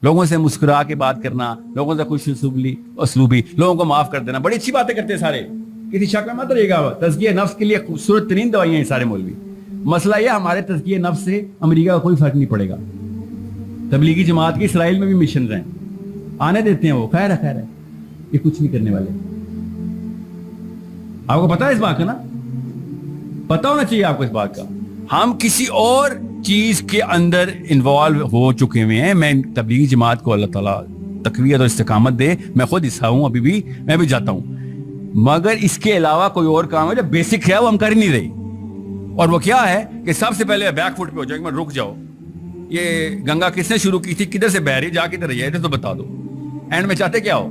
لوگوں سے مسکرا کے بات کرنا, لوگوں سے خوش اسلوبی, لوگوں کو معاف کر دینا, بڑی اچھی باتیں کرتے ہیں سارے, کسی شک میں مت رہے گا. تزکیہ نفس کے لیے خوبصورت ترین دوائیاں ہیں سارے مولوی. مسئلہ یہ ہمارے تزکیہ نفس سے امریکہ کا کوئی فرق نہیں پڑے گا. تبلیغی جماعت کے اسرائیل میں بھی مشن ہیں, آنے دیتے ہیں وہ, خیر ہے, یہ کچھ نہیں کرنے والے. آپ کو پتا ہے اس بات کا نا, پتا ہونا چاہیے آپ کو اس بات کا. ہم کسی اور چیز کے اندر انوالو ہو چکے ہوئے ہیں. میں تبلیغی جماعت کو اللہ تعالیٰ تقویت اور استقامت دے, میں خود حصہ ہوں, ابھی بھی میں بھی جاتا ہوں, مگر اس کے علاوہ کوئی اور کام ہے جو بیسک ہے وہ ہم کر ہی نہیں رہے. اور وہ کیا ہے کہ سب سے پہلے بیک فٹ پہ ہو جائے, رک جاؤ, یہ گنگا کس نے شروع کی تھی, کدھر سے بہ رہی, جا کدھر رہی ہے, تو بتا دو. اینڈ میں چاہتے کیا ہو؟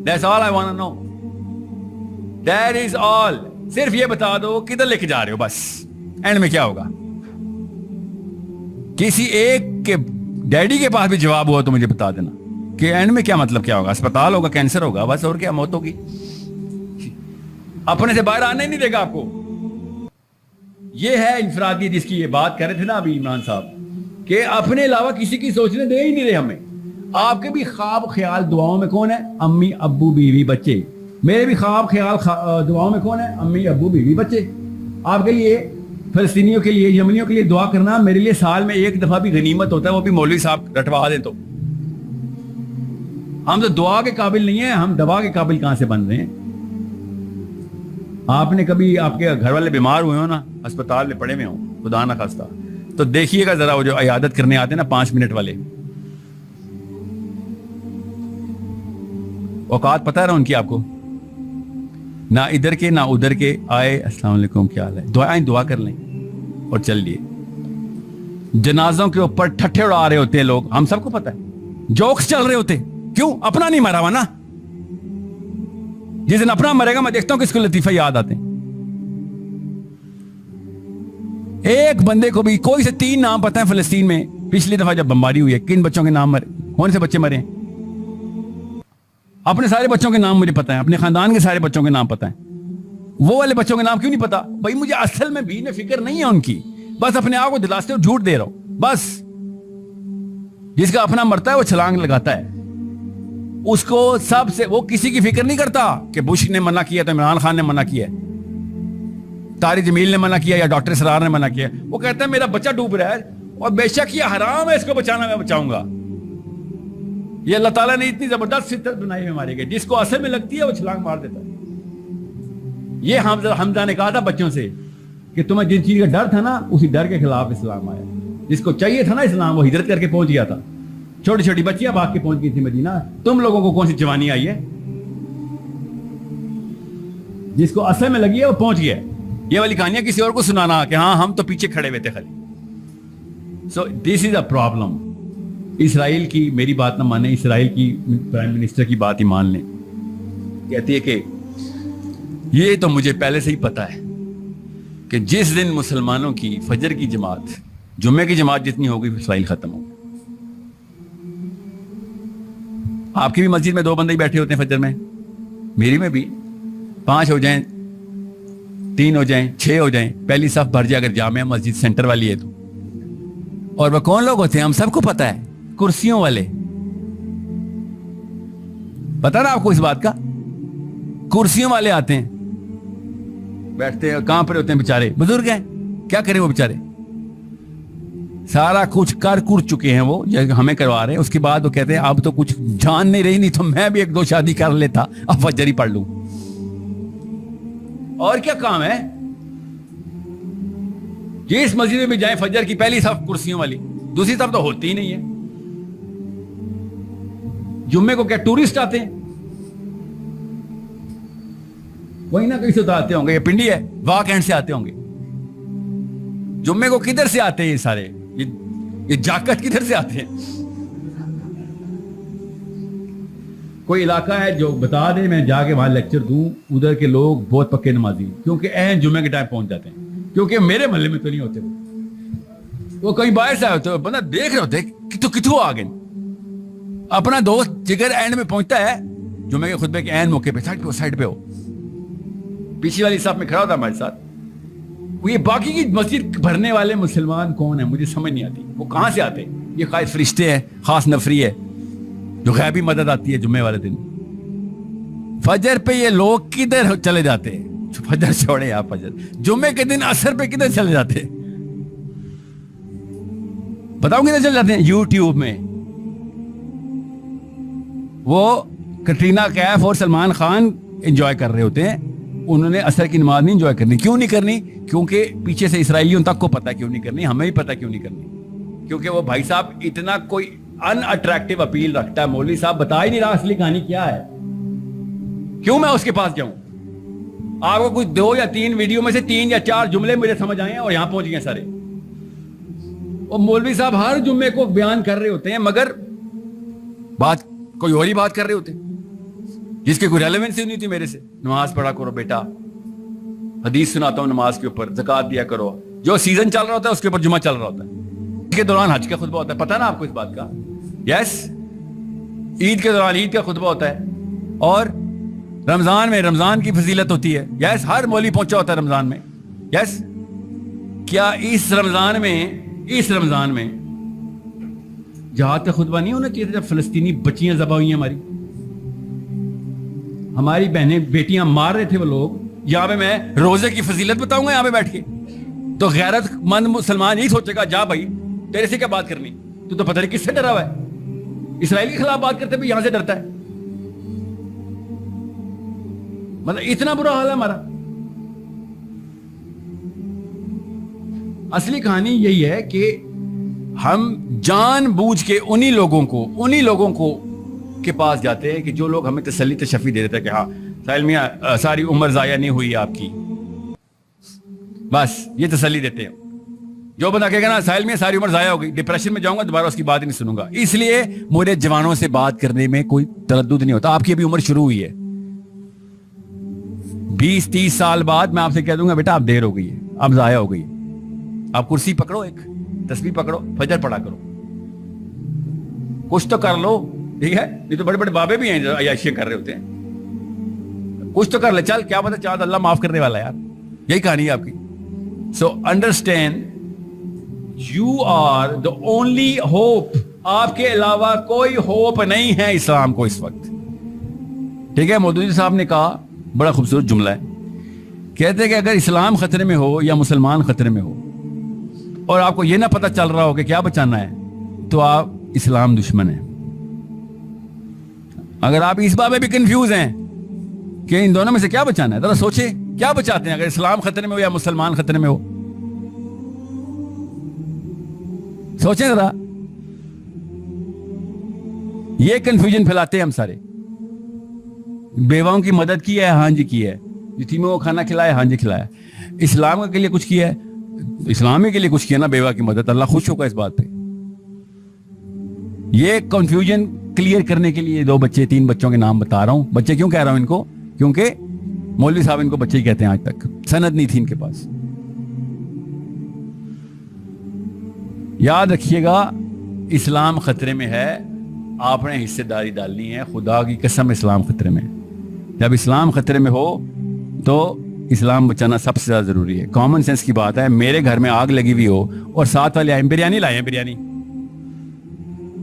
That's all I want to know. That is all. صرف یہ بتا دو کدھر لے کے جا رہے ہو, بس. اینڈ میں کیا ہوگا؟ کسی ایک کے ڈیڈی کے پاس بھی جواب ہوا تو مجھے بتا دینا کہ اینڈ میں کیا مطلب کیا ہوگا. اسپتال ہوگا, کینسر ہوگا, بس, اور کیا, موت ہوگی. اپنے سے باہر آنے نہیں دے گا آپ کو. یہ ہے انفرادی جس کی یہ بات کر رہے تھے نا ابھی عمران صاحب, کہ اپنے علاوہ کسی کی سوچنے دے ہی نہیں رہے ہمیں. آپ کے بھی خواب خیال دعاؤں میں کون ہے؟ امی ابو بیوی بچے. میرے بھی خواب خیال دعاؤں میں کون ہے؟ امی ابو بیوی بچے. آپ کے لیے, فلسطینیوں کے لیے, یمنیوں کے لیے دعا کرنا میرے لیے سال میں ایک دفعہ بھی غنیمت ہوتا ہے, وہ بھی مولوی صاحب رٹوا دیں تو. ہم تو دعا کے قابل نہیں ہیں, ہم دوا کے قابل کہاں سے بن رہے ہیں؟ آپ نے کبھی, آپ کے گھر والے بیمار ہوئے ہو نا, اسپتال میں پڑے ہوئے ہوں, خدا نہ خواستہ, تو دیکھیے گا ذرا وہ جو عیادت کرنے آتے ہیں نا 5 منٹ والے, اوقات پتہ ہے ان کی آپ کو, نہ ادھر کے نہ ادھر کے, آئے السلام علیکم کیا حال ہے, دعا کر لیں اور چل لیے. جنازوں کے اوپر ٹھٹھے اڑا رہے ہوتے ہیں لوگ, ہم سب کو پتہ ہے, جوکس چل رہے ہوتے. کیوں؟ اپنا نہیں مرا ہوا نا. جس دن اپنا مرے گا میں دیکھتا ہوں کس کو لطیفہ یاد آتے ہیں. ایک بندے کو بھی کوئی سے 3 نام پتہ ہے فلسطین میں پچھلی دفعہ جب بمباری ہوئی ہے, کن بچوں کے نام مرے, کون سے بچے مرے ہیں؟ اپنے سارے بچوں کے نام مجھے پتہ ہے, اپنے خاندان کے سارے بچوں کے نام پتہ ہیں. وہ والے بچوں کے نام کیوں نہیں پتا؟ بھائی مجھے اصل میں بھی فکر نہیں ہے ان کی, بس اپنے آپ کو دلاستے اور جھوٹ دے رہا ہوں بس. جس کا اپنا مرتا ہے وہ چھلانگ لگاتا ہے, اس کو سب سے, وہ کسی کی فکر نہیں کرتا کہ بش نے منع کیا تو عمران خان نے منع کیا ہے, طارق جمیل نے منع کیا یا ڈاکٹر اسرار نے منع کیا. وہ کہتا ہے میرا بچہ ڈوب رہا ہے اور بے شک یہ حرام ہے, اس کو بچانا میں بچاؤں گا. یہ اللہ تعالیٰ نے اتنی زبردست فطرت بنائی ہے ہمارے کے, جس کو اصل میں لگتی ہے وہ چھلانگ مار دیتا ہے. یہ حمزہ نے کہا تھا بچوں سے کہ تمہیں جن چیز کا ڈر تھا نا, اسی ڈر کے خلاف اسلام آیا. جس کو چاہیے تھا نا اسلام, وہ ہجرت کر کے پہنچ گیا تھا. چھوٹی چھوٹی بچیاں بھاگ کے پہنچ گئی تھی مدینہ. تم لوگوں کو کون سی جوانی آئی ہے؟ جس کو اصل میں لگی ہے وہ پہنچ گیا. یہ والی کہانیاں کسی اور کو سنانا کہ ہاں ہم تو پیچھے کھڑے ہوئے تھے خالی. سو دس از اے پرابلم. اسرائیل کی میری بات نہ مانیں, اسرائیل کی پرائم منسٹر کی بات ہی مان لیں. کہتی ہے کہ یہ تو مجھے پہلے سے ہی پتا ہے کہ جس دن مسلمانوں کی فجر کی جماعت, جمعے کی جماعت جتنی ہوگی اسرائیل ختم ہوگی. آپ کی بھی مسجد میں 2 بندے ہی بیٹھے ہوتے ہیں فجر میں, میری میں بھی 5 ہو جائیں, 3 ہو جائیں, 6 ہو جائیں, پہلی صف بھر جائے اگر جامع مسجد سینٹر والی ہے تو. اور وہ کون لوگ ہوتے ہیں ہم سب کو پتا ہے, کرسیوں والے. پتا نا آپ کو اس بات کا؟ کرسیوں والے آتے ہیں, بیٹھتے ہیں, کہاں پر ہوتے ہیں بیچارے, بزرگ ہیں, کیا کریں وہ بیچارے, سارا کچھ کر چکے ہیں وہ, ہمیں کروا رہے ہیں. اس کے بعد وہ کہتے ہیں اب تو کچھ جان نہیں رہی, نہیں تو میں بھی 1-2 شادی کر لیتا, اب فجر ہی پڑھ لوں. اور کیا کام ہے؟ جس مسجد میں بھی جائیں فجر کی پہلی صف کرسیوں والی, دوسری صف تو ہوتی ہی نہیں ہے. جمعے کو کیا ٹورسٹ آتے ہیں؟ وہی نہ کہیں سے آتے ہوں گے, یہ پنڈی ہے, واک اینڈ سے آتے ہوں گے. جمعے کو کدھر سے آتے ہیں یہ سارے, یہ جاکت کدھر سے آتے ہیں؟ کوئی علاقہ ہے جو بتا دے, میں جا کے وہاں لیکچر دوں. ادھر کے لوگ بہت پکے نمازی ہیں, کیونکہ عین جمعے کے ٹائم پہنچ جاتے ہیں. کیونکہ میرے محلے میں تو نہیں ہوتے, وہ کہیں باہر سے آئے ہوتے, بندہ دیکھ رہے ہوتے کتوں آ گئے. اپنا دوست جگر اینڈ میں پہنچتا ہے جمعے کے خطبے کے عین موقع پہ, سائڈ پہ ہو, پیچھے والی صف میں کھڑا ہوتا ہمارے ساتھ. یہ باقی کی مسجد بھرنے والے مسلمان کون ہیں مجھے سمجھ نہیں آتی, وہ کہاں سے آتے؟ یہ خاص فرشتے ہیں, خاص نفری ہے جو غیبی مدد آتی ہے جمعے والے دن. فجر پہ یہ لوگ کدھر چلے جاتے ہیں؟ فجر چھوڑے آپ, فجر جمعے کے دن عصر پہ کدھر چلے جاتے ہیں؟ بتاؤ کدھر چلے جاتے ہیں؟ یوٹیوب میں. وہ کٹرینہ کیف اور سلمان خان انجوائے کر رہے ہوتے ہیں, انہوں نے عصر کی نماز نہیں انجوائے کرنی. کیوں نہیں کرنی؟ کیونکہ پیچھے سے اسرائیلیوں تک کو پتا کیوں نہیں کرنی, ہمیں بھی پتا کیوں نہیں کرنی. کیونکہ وہ بھائی صاحب اتنا کوئی ان اٹریکٹیو اپیل رکھتا ہے, مولوی صاحب بتا ہی نہیں رہا اصلی کہانی کیا ہے, کیوں میں اس کے پاس جاؤں؟ آپ کو کچھ 2 یا 3 ویڈیو میں سے 3 یا 4 جملے مجھے سمجھ آئے ہیں اور یہاں پہنچ گئے سارے. اور مولوی صاحب ہر جمعے کو بیان کر رہے ہوتے ہیں مگر بات کوئی اور ہی بات کر رہے ہوتے ہیں جس کی کوئی ریلیونس ہی نہیں تھی میرے سے. نماز پڑھا کرو بیٹا, حدیث سناتا ہوں نماز کے اوپر, زکات دیا کرو. جو سیزن چل رہا ہوتا ہے اس کے اوپر جمعہ چل رہا ہوتا ہے. عید کے دوران حج کا خطبہ ہوتا ہے, پتہ نا آپ کو اس بات کا؟ یس, عید کے دوران عید کا خطبہ ہوتا ہے. اور رمضان میں رمضان کی فضیلت ہوتی ہے. یس, ہر مولوی پہنچا ہوتا ہے رمضان میں. یس, کیا اس رمضان میں جہاد کا خطبہ نہیں ہونا چاہیے تھا جب فلسطینی بچیاں ذبح ہوئی ہیں, ہماری بہنیں بیٹیاں مار رہے تھے وہ لوگ؟ یہاں پہ میں روزے کی فضیلت بتاؤں گا یہاں پہ بیٹھ کے؟ تو غیرت مند مسلمان یہی سوچے گا جا بھائی تیرے سے کیا بات کرنی, تو پتہ نہیں کس سے ڈرا ہوا ہے. اسرائیل کے خلاف بات کرتے بھی یہاں سے ڈرتا ہے. مطلب اتنا برا حال ہے ہمارا. اصلی کہانی یہی ہے کہ ہم جان بوجھ کے انہی لوگوں کو کے پاس جاتے ہیں کہ جو لوگ ہمیں تسلی تشفی دے دیتے ہیں کہ ہاں ساحل میاں ساری عمر ضائع نہیں ہوئی آپ کی, بس یہ تسلی دیتے ہیں. جو بندہ کہے گا نا ساحل میاں ساری عمر ضائع ہو گئی, ڈپریشن میں جاؤں گا, دوبارہ اس کی بات ہی نہیں سنوں گا. اس لیے مجھے جوانوں سے بات کرنے میں کوئی تردد نہیں ہوتا. آپ کی ابھی عمر شروع ہوئی ہے, 20-30 سال بعد میں آپ سے کہہ دوں گا بیٹا اب دیر ہو گئی ہے, اب ضائع ہو گئی. آپ کرسی پکڑو, ایک تسبیح پکڑو, فجر پڑھا کرو, کچھ تو کر لو, ٹھیک ہے؟ نہیں تو بڑے بڑے بابے بھی ہیں جو عیاشیاں کر رہے ہوتے ہیں. کچھ تو کر لے, چل کیا پتہ چاہتا اللہ معاف کرنے والا ہے یار. یہی کہانی ہے آپ کی. So understand, you are the only hope. آپ کے علاوہ کوئی ہوپ نہیں ہے اسلام کو اس وقت. ٹھیک ہے, مودودی صاحب نے کہا, بڑا خوبصورت جملہ ہے, کہتے ہیں کہ اگر اسلام خطرے میں ہو یا مسلمان خطرے میں ہو اور آپ کو یہ نہ پتہ چل رہا ہو کہ کیا بچانا ہے, تو آپ اسلام دشمن ہیں. اگر آپ اس بات میں بھی کنفیوز ہیں کہ ان دونوں میں سے کیا بچانا ہے, ذرا سوچیں کیا بچاتے ہیں اگر اسلام خطرے میں ہو یا مسلمان خطرے میں ہو. سوچیں ذرا. یہ کنفیوژن پھیلاتے ہیں ہم سارے. بیواؤں کی مدد کی ہے, ہاں جی کی ہے. یتیموں کو کھانا کھلایا, ہاں جی کھلایا. اسلام کے لیے کچھ کیا ہے, اسلامی کے لیے کچھ کیا نا بیوہ کی مدد, اللہ خوش ہوگا اس بات پہ. یہ کنفیوژن کلیئر کرنے کے لیے 2 بچے 3 بچوں کے نام بتا رہا ہوں. بچے کیوں کہہ رہا ہوں ان کو؟ کیونکہ مولوی صاحب ان کو بچے ہی کہتے ہیں, آج تک سند نہیں تھی ان کے پاس. یاد رکھیے گا اسلام خطرے میں ہے, آپ نے حصے داری ڈالنی ہے. خدا کی قسم اسلام خطرے میں. جب اسلام خطرے میں ہو تو اسلام بچانا سب سے زیادہ ضروری ہے. کامن سینس کی بات ہے, میرے گھر میں آگ لگی ہوئی ہو اور ساتھ والے آئے بریانی لائے ہیں, بریانی,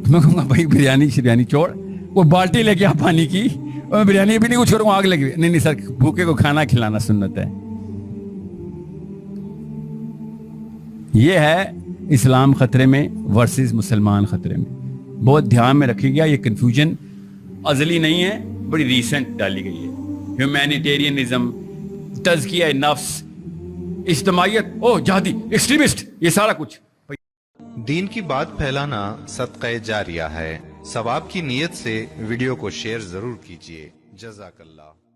میں کہوں گا بھائی بریانی چھوڑ, وہ بالٹی لے کے آ پانی کی, اور میں بریانی بھی نہیں کچھ کروں, آگ لگی ہوئی. نہیں سر, بھوکے کو کھانا کھلانا سنت ہے. یہ ہے اسلام خطرے میں ورسز مسلمان خطرے میں. بہت دھیان میں رکھیے گا, یہ کنفیوژن ازلی نہیں ہے, بڑی ریسنٹ ڈالی گئی ہے. ہیومینیٹیرینزم, تزکیہ نفس, اجتماعیت, جہادی, ایکسٹریمسٹ, یہ سارا کچھ. دین کی بات پھیلانا صدقہ جاریہ ہے. ثواب کی نیت سے ویڈیو کو شیئر ضرور کیجیے. جزاک اللہ.